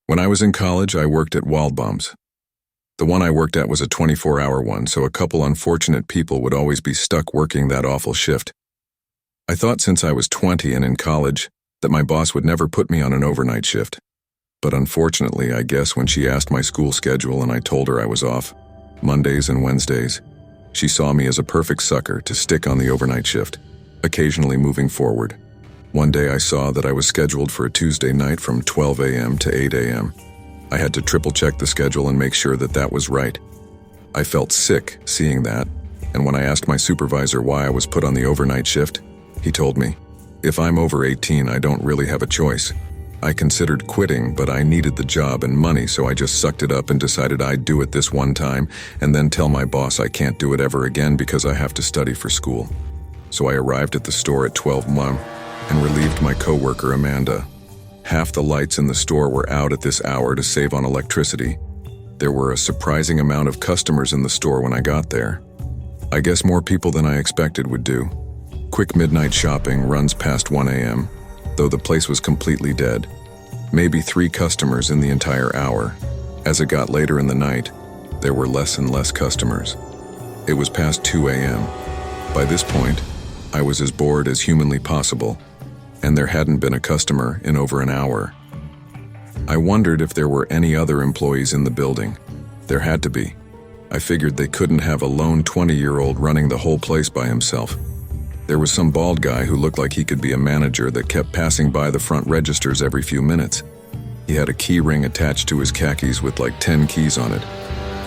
When I was in college, I worked at Waldbaum's. The one I worked at was a 24-hour one, so a couple unfortunate people would always be stuck working that awful shift. I thought since I was 20 and in college that my boss would never put me on an overnight shift. But unfortunately, I guess when she asked my school schedule and I told her I was off, Mondays and Wednesdays, she saw me as a perfect sucker to stick on the overnight shift, occasionally moving forward. One day I saw that I was scheduled for a Tuesday night from 12 a.m. to 8 a.m. I had to triple-check the schedule and make sure that that was right. I felt sick seeing that, and when I asked my supervisor why I was put on the overnight shift, he told me, "If I'm over 18, I don't really have a choice." I considered quitting, but I needed the job and money, so I just sucked it up and decided I'd do it this one time and then tell my boss I can't do it ever again because I have to study for school. So I arrived at the store at 12 m. and relieved my coworker Amanda. Half the lights in the store were out at this hour to save on electricity. There were a surprising amount of customers in the store when I got there. I guess more people than I expected would do. Quick midnight shopping runs past 1 a.m., though the place was completely dead. Maybe 3 customers in the entire hour. As it got later in the night, there were less and less customers. It was past 2 a.m. By this point, I was as bored as humanly possible, and there hadn't been a customer in over an hour. I wondered if there were any other employees in the building. There had to be. I figured they couldn't have a lone 20-year-old running the whole place by himself. There was some bald guy who looked like he could be a manager that kept passing by the front registers every few minutes. He had a key ring attached to his khakis with like 10 keys on it,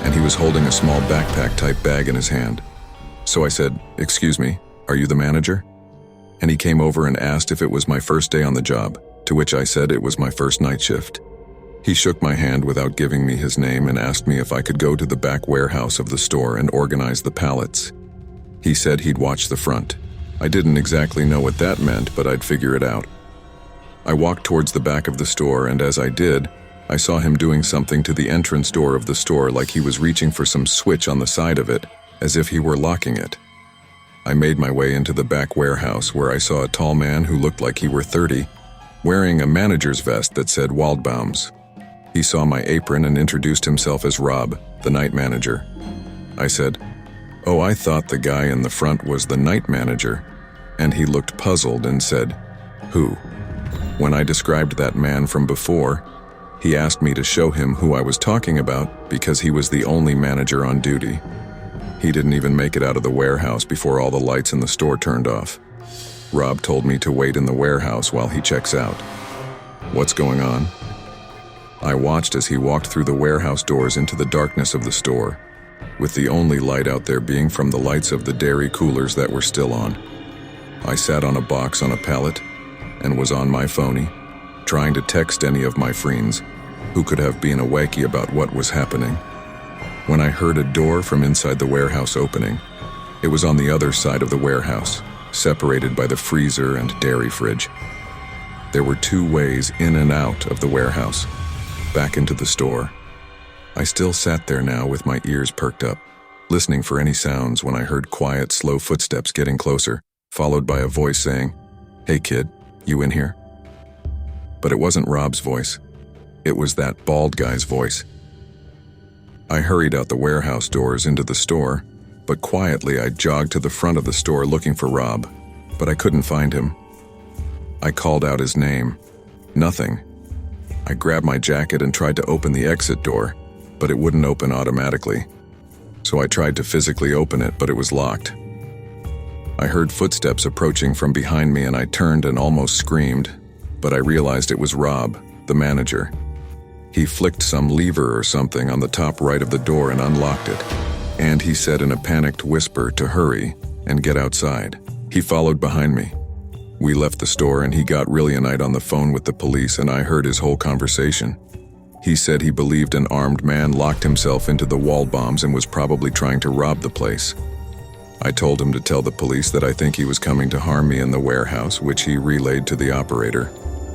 and he was holding a small backpack-type bag in his hand. So I said, "Excuse me, are you the manager?" And he came over and asked if it was my first day on the job, to which I said it was my first night shift. He shook my hand without giving me his name and asked me if I could go to the back warehouse of the store and organize the pallets. He said he'd watch the front. I didn't exactly know what that meant, but I'd figure it out. I walked towards the back of the store, and as I did, I saw him doing something to the entrance door of the store, like he was reaching for some switch on the side of it, as if he were locking it. I made my way into the back warehouse, where I saw a tall man who looked like he were 30, wearing a manager's vest that said Waldbaum's. He saw my apron and introduced himself as Rob, the night manager. I said, "Oh, I thought the guy in the front was the night manager," and he looked puzzled and said, "Who?" When I described that man from before, he asked me to show him who I was talking about because he was the only manager on duty. He didn't even make it out of the warehouse before all the lights in the store turned off. Rob told me to wait in the warehouse while he checks out. What's going on? I watched as he walked through the warehouse doors into the darkness of the store, with the only light out there being from the lights of the dairy coolers that were still on. I sat on a box on a pallet and was on my phony, trying to text any of my friends who could have been awakey about what was happening, when I heard a door from inside the warehouse opening. It was on the other side of the warehouse, separated by the freezer and dairy fridge. There were 2 ways in and out of the warehouse, back into the store. I still sat there now with my ears perked up, listening for any sounds when I heard quiet, slow footsteps getting closer, followed by a voice saying, "Hey kid, you in here?" But it wasn't Rob's voice. It was that bald guy's voice. I hurried out the warehouse doors into the store, but quietly I jogged to the front of the store looking for Rob, but I couldn't find him. I called out his name. Nothing. I grabbed my jacket and tried to open the exit door, but it wouldn't open automatically. So I tried to physically open it, but it was locked. I heard footsteps approaching from behind me and I turned and almost screamed, but I realized it was Rob, the manager. He flicked some lever or something on the top right of the door and unlocked it, and he said in a panicked whisper to hurry and get outside. He followed behind me. We left the store and he got really a night on the phone with the police, and I heard his whole conversation. He said he believed an armed man locked himself into the Waldbaums and was probably trying to rob the place. I told him to tell the police that I think he was coming to harm me in the warehouse, which he relayed to the operator.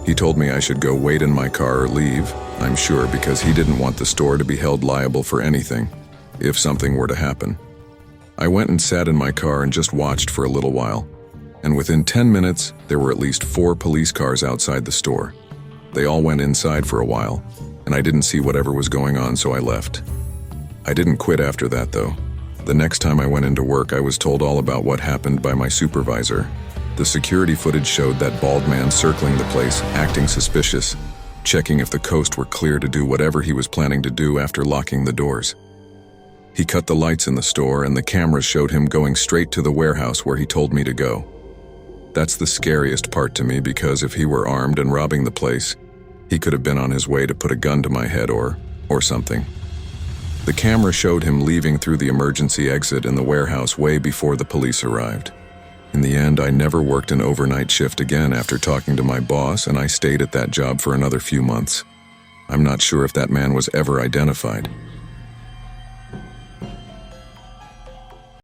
He told me I should go wait in my car or leave, I'm sure because he didn't want the store to be held liable for anything, if something were to happen. I went and sat in my car and just watched for a little while, and within 10 minutes, there were at least 4 police cars outside the store. They all went inside for a while, and I didn't see whatever was going on, so I left. I didn't quit after that, though. The next time I went into work, I was told all about what happened by my supervisor. The security footage showed that bald man circling the place, acting suspicious, checking if the coast were clear to do whatever he was planning to do after locking the doors. He cut the lights in the store, and the cameras showed him going straight to the warehouse where he told me to go. That's the scariest part to me, because if he were armed and robbing the place, he could have been on his way to put a gun to my head or something. The camera showed him leaving through the emergency exit in the warehouse way before the police arrived. In the end, I never worked an overnight shift again after talking to my boss, and I stayed at that job for another few months. I'm not sure if that man was ever identified.